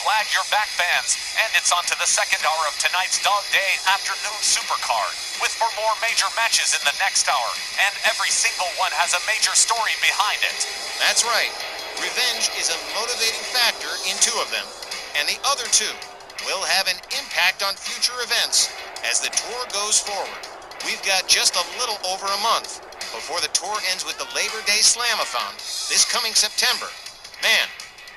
flag your back bands. And it's on to the second hour of tonight's Dog Day Afternoon Supercard, with 4 more major matches in the next hour, and every single one has a major story behind it. That's right. Revenge is a motivating factor in 2 of them, and the other 2 will have an impact on future events as the tour goes forward. We've got just a little over a month before the tour ends with the Labor Day Slamathon this coming September. Man,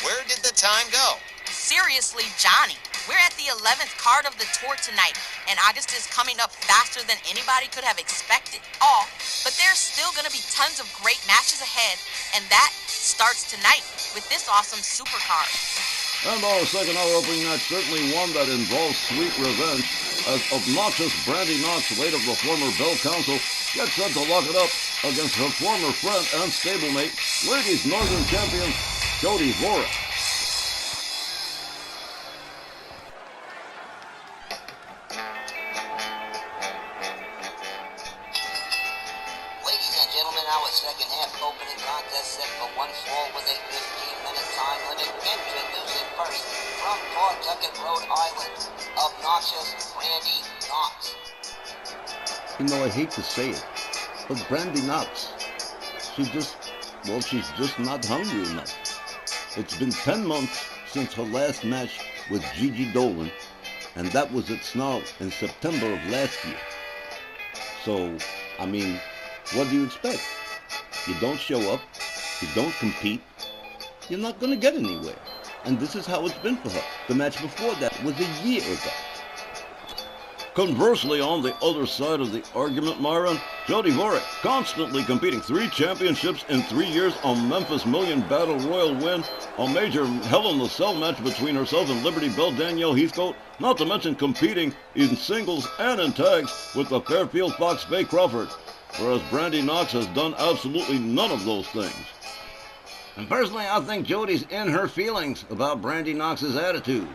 where did the time go? Seriously, Johnny, we're at the 11th card of the tour tonight, and August is coming up faster than anybody could have expected. But there's still going to be tons of great matches ahead, and that starts tonight with this awesome supercard. And our second hour opening match, certainly one that involves sweet revenge, as Obknoxious Brandi Knox, late of the former Bell Council, gets set to lock it up against her former friend and stablemate, Ladies Northern Champion Jody Dvorak. Ladies and gentlemen, our second half opening contest set for 1 fall with a 15-minute time limit. Introducing first, from Pawtucket, Rhode Island, Obknoxious Brandi Knox. You know, I hate to say it, but Brandi Knox, she's just not hungry enough. It's been 10 months since her last match with Gigi Dolan, and that was at Snarl in September of last year. So, I mean, what do you expect? You don't show up, you don't compete, you're not going to get anywhere. And this is how it's been for her. The match before that was a year ago. Conversely, on the other side of the argument, Myron, Jody Dvorak, constantly competing, 3 championships in 3 years, a Memphis Million Battle Royal win, a major Hell in the Cell match between herself and Liberty Bell Danielle Heathcote, not to mention competing in singles and in tags with the Fairfield Fox Faye Crawford, whereas Brandi Knox has done absolutely none of those things. And personally, I think Jody's in her feelings about Brandi Knox's attitude.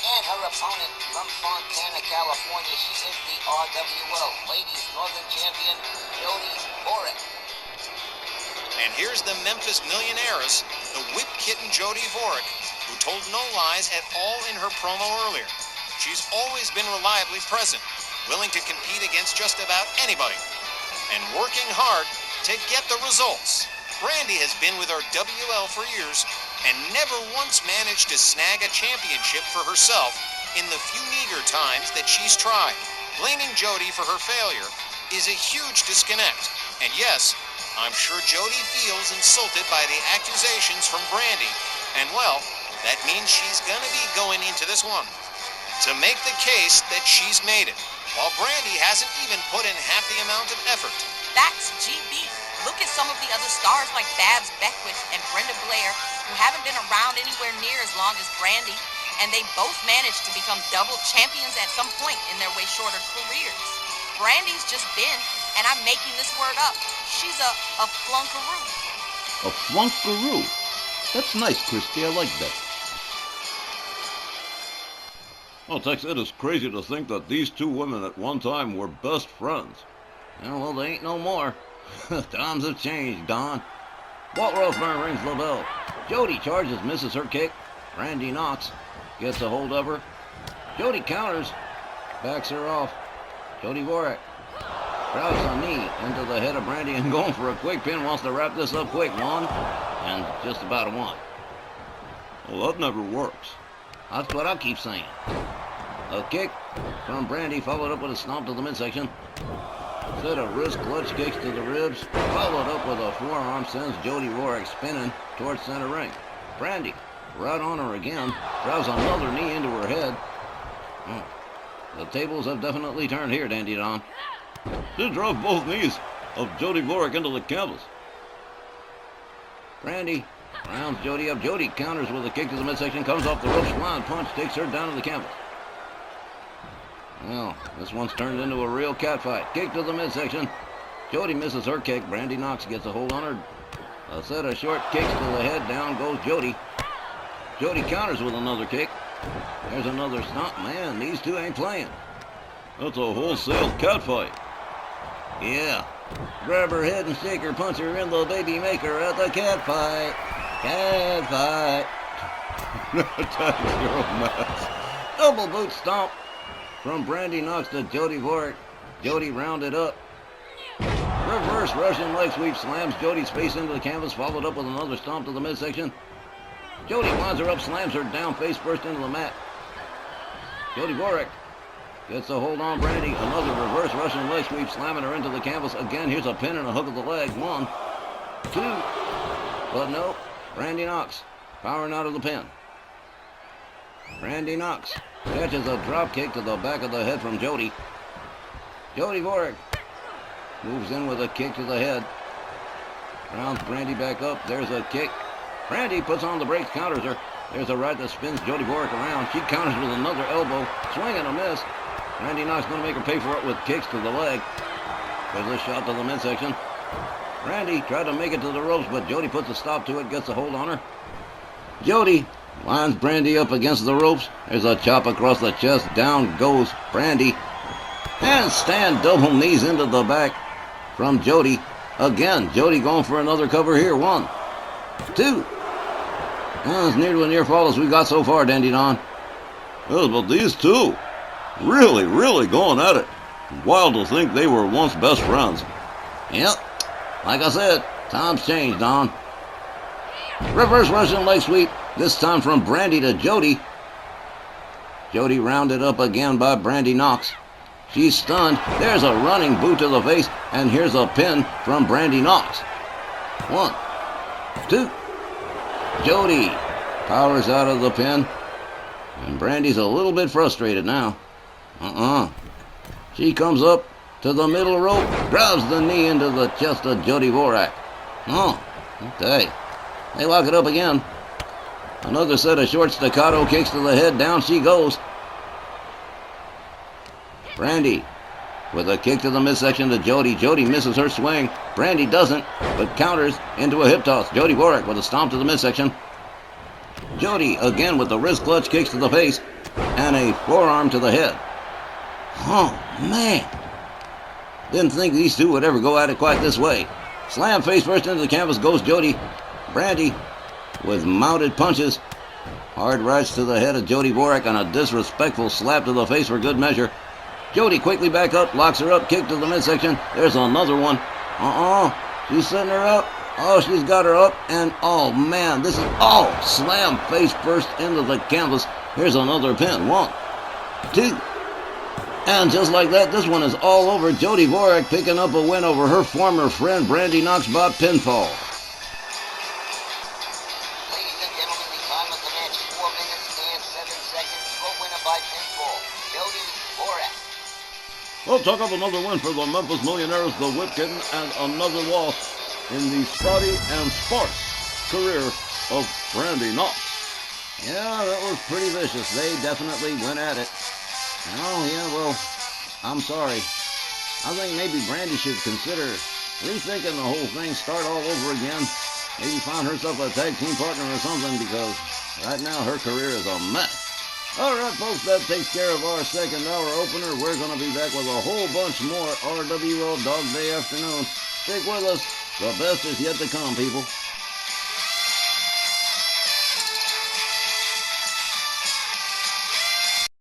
And her opponent from Fontana, California, she is the RWL Ladies Northern Champion, Jody Dvorak. And here's the Memphis Millionaires, the whip kitten Jody Dvorak, who told no lies at all in her promo earlier. She's always been reliably present, willing to compete against just about anybody, and working hard to get the results. Brandi has been with our WL for years and never once managed to snag a championship for herself in the few meager times that she's tried. Blaming Jody for her failure is a huge disconnect. And yes, I'm sure Jody feels insulted by the accusations from Brandi, and well, that means she's gonna be going into this one to make the case that she's made it, while Brandi hasn't even put in half the amount of effort. That's GB. Look at some of the other stars like Babs Beckwith and Brenda Blair, who haven't been around anywhere near as long as Brandi, and they both managed to become double champions at some point in their way shorter careers. Brandi's just been, and I'm making this word up, she's a flunkaroo. A flunkaroo? That's nice, Christy. I like that. Well, Tex, it is crazy to think that these 2 women at one time were best friends. Yeah, well, they ain't no more. Times have changed, Don. Walt Rothburn rings the bell. Jody charges, misses her kick. Brandi Knox gets a hold of her. Jody counters, backs her off. Jody Dvorak grabs a knee into the head of Brandi and going for a quick pin. Wants to wrap this up quick. 1 and just about a 1. Well, that never works. That's what I keep saying. A kick from Brandi, followed up with a stomp to the midsection. Set of wrist clutch kicks to the ribs, followed up with a forearm, sends Jody Dvorak spinning towards center ring. Brandi, right on her again, drives another knee into her head. The tables have definitely turned here, Dandy Don. She drove both knees of Jody Dvorak into the canvas. Brandi rounds Jody up. Jody counters with a kick to the midsection, comes off the ropes, flying punch, takes her down to the canvas. Well, this one's turned into a real catfight. Kick to the midsection. Jody misses her kick. Brandi Knox gets a hold on her. A set of short kicks to the head. Down goes Jody. Jody counters with another kick. There's another stomp. Man, these 2 ain't playing. That's a wholesale catfight. Yeah. Grab her head and shake her, punch her in the baby maker at the catfight. Catfight. Tag zero match. Double boot stomp from Brandi Knox to Jody Dvorak. Jody rounded up. Reverse Russian leg sweep slams Jody's face into the canvas, followed up with another stomp to the midsection. Jody winds her up, slams her down face first into the mat. Jody Dvorak gets a hold on Brandi. Another reverse Russian leg sweep, slamming her into the canvas. Again, here's a pin and a hook of the leg. 1, 2. But no, Brandi Knox powering out of the pin. Brandi Knox catches a drop kick to the back of the head from Jody. Jody Dvorak moves in with a kick to the head. Rounds Brandi back up. There's a kick. Brandi puts on the brakes, counters her. There's a right that spins Jody Dvorak around. She counters with another elbow. Swing and a miss. Brandi Knox going to make her pay for it with kicks to the leg. There's a shot to the midsection. Brandi tried to make it to the ropes, but Jody puts a stop to it, gets a hold on her. Jody lines Brandi up against the ropes. There's a chop across the chest. Down goes Brandi. Handstand double knees into the back from Jody. Again, Jody going for another cover here. 1, 2. As near to a near fall as we got so far, Dandy Don. Yes, but these two really going at it. Wild to think they were once best friends. Yep. Like I said, times changed, Don. Reverse Russian leg sweep, this time from Brandi to Jody. Jody rounded up again by Brandi Knox. She's stunned. There's a running boot to the face, and here's a pin from Brandi Knox. 1, 2. Jody powers out of the pin, and Brandi's a little bit frustrated now. She comes up to the middle rope, grabs the knee into the chest of Jody Dvorak. Okay. They lock it up again. Another set of short staccato kicks to the head. Down she goes. Brandi with a kick to the midsection to Jody. Jody misses her swing. Brandi doesn't, but counters into a hip toss. Jody Dvorak with a stomp to the midsection. Jody again with the wrist clutch kicks to the face and a forearm to the head. Oh, man. Didn't think these two would ever go at it quite this way. Slam face first into the canvas goes Jody. Brandi with mounted punches. Hard rights to the head of Jody Dvorak and a disrespectful slap to the face for good measure. Jody quickly back up, locks her up, kick to the midsection. There's another one. She's setting her up. Oh, she's got her up, and oh man, this is slam face first into the canvas. Here's another pin. 1, 2. And just like that, this one is all over. Jody Dvorak picking up a win over her former friend Brandi Knox by pinfall. Ladies and gentlemen, the time of the match, 4 minutes and 7 seconds. Your winner by pinfall, Jody Dvorak. We'll talk up another win for the Memphis Millionaires, the Whip Kitten, and another loss in the spotty and sparse career of Brandi Knox. Yeah, that was pretty vicious. They definitely went at it. Oh, yeah, well, I'm sorry. I think maybe Brandi should consider rethinking the whole thing, start all over again. Maybe find herself a tag team partner or something, because right now her career is a mess. All right, folks, that takes care of our second hour opener. We're going to be back with a whole bunch more RWL Dog Day afternoon. Stick with us. The best is yet to come, people.